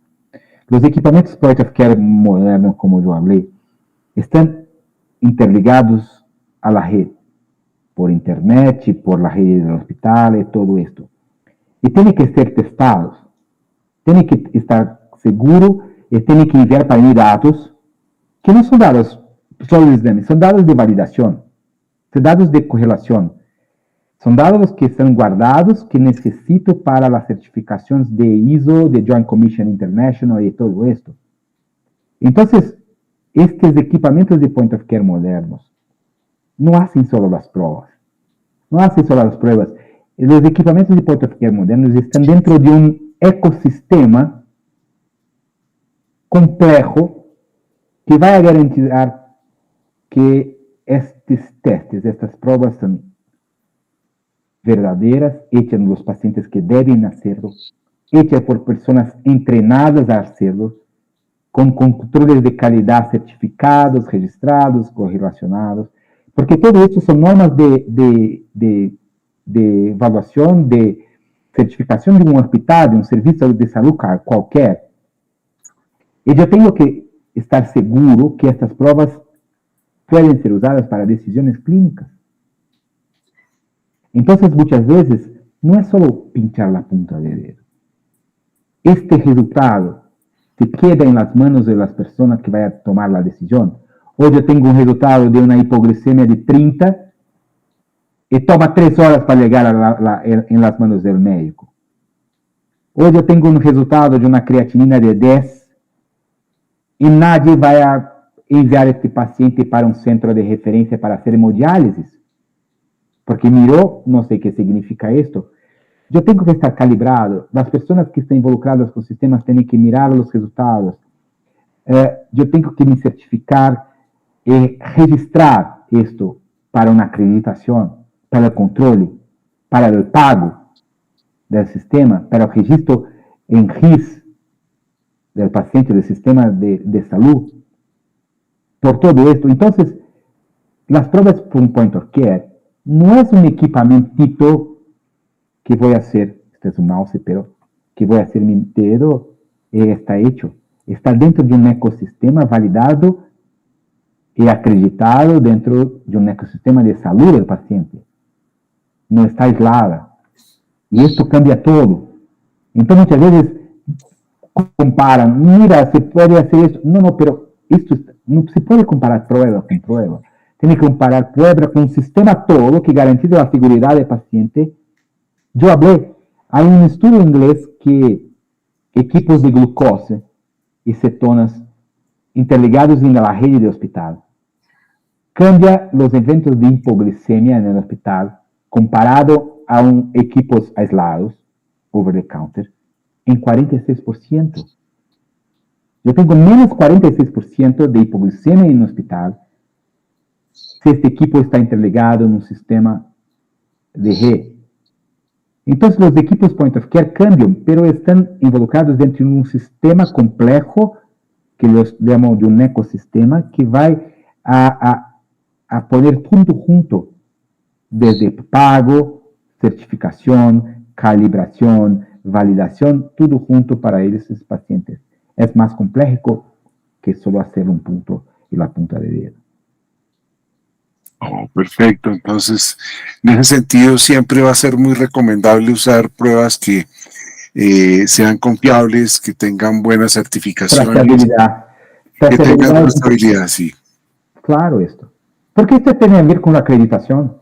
Los equipamientos point of care modernos, como yo hablé, están interligados a la red, por internet, y por la red del hospital y todo esto. Y tienen que ser testados, tienen que estar seguros y tienen que enviar para mí datos que no son datos solo de examen, son datos de validación, son datos de correlación, son datos que están guardados que necesito para las certificaciones de ISO, de Joint Commission International y todo esto. Entonces, estos equipamientos de point of care modernos no hacen solo las pruebas, no hacen solo las pruebas. Los equipamientos de point of care modernos están dentro de un ecosistema complejo que va a garantizar que estos testes, estas pruebas son verdaderas, hechas en los pacientes que deben hacerlo, hechas por personas entrenadas a hacerlo, con controles de calidad certificados, registrados, correlacionados, porque todo esto son normas de evaluación, de certificación de un hospital, de un servicio de salud cualquier. Y yo tengo que estar seguro que estas pruebas pueden ser usadas para decisiones clínicas. Entonces, muchas veces, no es solo pinchar la punta de dedo. Este resultado se queda en las manos de las personas que vayan a tomar la decisión. Hoy yo tengo un resultado de una hipoglicemia de 30 y toma 3 horas para llegar en las manos del médico. Hoy yo tengo un resultado de una creatinina de 10 y nadie va a enviar a este paciente para un centro de referencia para hacer hemodiálisis. Porque miró, no sé qué significa esto. Yo tengo que estar calibrado. Las personas que están involucradas con sistemas tienen que mirar los resultados. Yo tengo que me certificar y registrar esto para una acreditación, para el control, para el pago del sistema, para el registro en RIS del paciente, del sistema de salud. Por todo esto. Entonces, las pruebas por un point of care no es un equipamiento que voy a hacer, este es un mouse, pero que voy a hacer mi dedo, está hecho. Está dentro de un ecosistema validado y acreditado dentro de un ecosistema de salud del paciente. No está aislada. Y esto cambia todo. Entonces, muchas veces comparan, mira, se puede hacer esto. No, pero esto no se puede comparar prueba con prueba. Tiene que comparar prueba con un sistema todo que garantiza la seguridad del paciente. Yo hablé, hay un estudio inglés que equipos de glucosa y cetonas interligados en la red de hospital cambia los eventos de hipoglicemia en el hospital comparado a equipos aislados, over the counter, en 46%. Yo tengo menos 46% de hipoglicemia en el hospital si este equipo está interligado en un sistema de red. Entonces, los equipos point of care cambian, pero están involucrados dentro de un sistema complejo, que los llamo de un ecosistema, que va a poner todo junto, desde pago, certificación, calibración, validación, todo junto para esos pacientes. Es más complejo que solo hacer un punto y la punta de dedo. Oh, perfecto. Entonces, en ese sentido, siempre va a ser muy recomendable usar pruebas que sean confiables, que tengan buenas certificaciones, Trazabilidad. que tengan trazabilidad, sí. Claro, esto. Porque esto tiene que ver con la acreditación.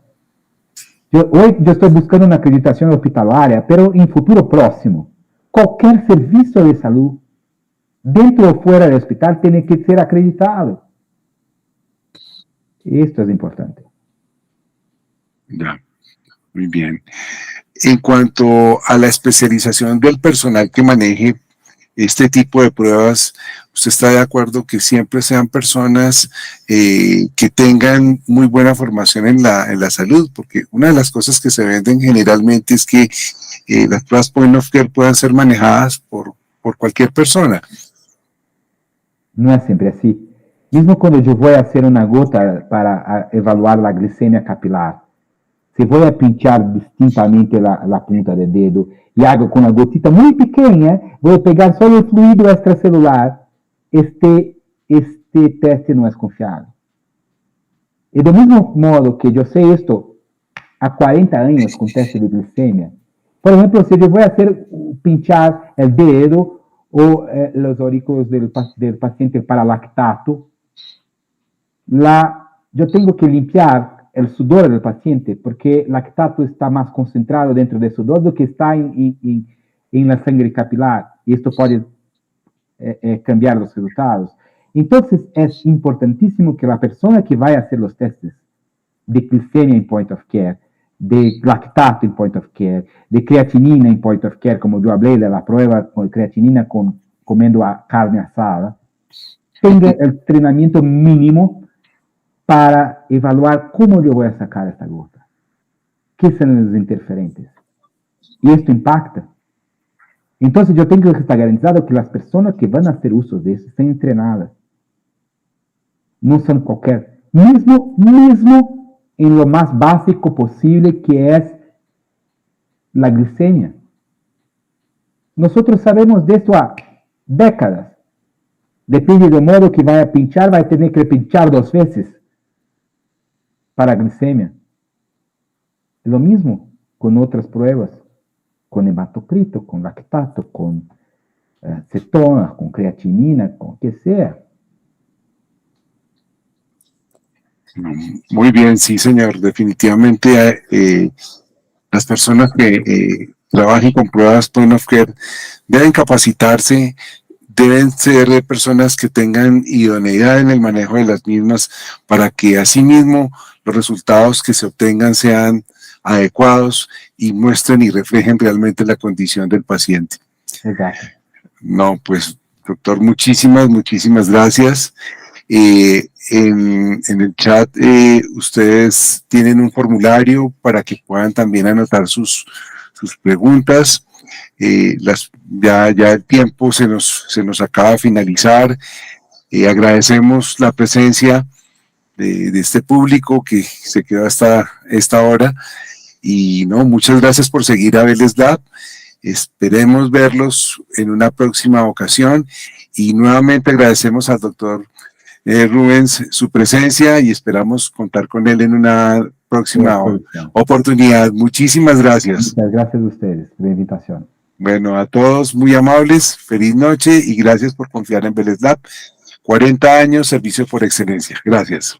Hoy yo estoy buscando una acreditación hospitalaria, pero en futuro próximo, cualquier servicio de salud, dentro o fuera del hospital, tiene que ser acreditado. Esto es importante. Ya, muy bien. En cuanto a la especialización del personal que maneje este tipo de pruebas, ¿usted está de acuerdo que siempre sean personas que tengan muy buena formación en la salud? Porque una de las cosas que se venden generalmente es que las pruebas point of care puedan ser manejadas por cualquier persona. No es siempre así. Mismo cuando yo voy a hacer una gota para evaluar la glicemia capilar, si voy a pinchar distintamente la punta del dedo y hago con una gotita muy pequeña, voy a pegar solo el fluido extracelular, este teste no es confiable. Y del mismo modo que yo sé esto a 40 años con teste de glicemia, por ejemplo, si yo voy a hacer pinchar el dedo o los aurículos del paciente para lactato, yo tengo que limpiar el sudor del paciente porque el lactato está más concentrado dentro del sudor do que está en la sangre capilar y esto puede cambiar los resultados. Entonces es importantísimo que la persona que vaya a hacer los testes de glicemia en point of care, de lactato en point of care, de creatinina en point of care, como yo hablé de la prueba con creatinina comiendo carne asada, tenga el entrenamiento mínimo para evaluar cómo yo voy a sacar esta gota, qué son los interferentes. Y esto impacta. Entonces yo tengo que estar garantizado que las personas que van a hacer uso de eso estén entrenadas. No son cualquier. Mismo en lo más básico posible que es la glicemia. Nosotros sabemos de esto há décadas. Depende del modo que vaya a pinchar, va a tener que pinchar 2 veces para glicemia. Lo mismo con otras pruebas, con hematocrito, con lactato, con cetona, con creatinina, con que sea. Muy bien, sí, señor. Definitivamente las personas que trabajen con pruebas point of care deben capacitarse, deben ser personas que tengan idoneidad en el manejo de las mismas para que asimismo los resultados que se obtengan sean adecuados y muestren y reflejen realmente la condición del paciente. Exacto. No, pues, doctor, muchísimas gracias. En el chat ustedes tienen un formulario para que puedan también anotar sus preguntas. Ya el tiempo se nos acaba de finalizar. Agradecemos la presencia de este público que se quedó hasta esta hora. Y no, muchas gracias por seguir a Vélez Lab. Esperemos verlos en una próxima ocasión. Y nuevamente agradecemos al doctor Rubens su presencia y esperamos contar con él en una próxima oportunidad. Muchísimas gracias. Muchas gracias a ustedes por la invitación. Bueno, a todos muy amables, feliz noche y gracias por confiar en Vélez Lab. 40 años, servicio por excelencia. Gracias.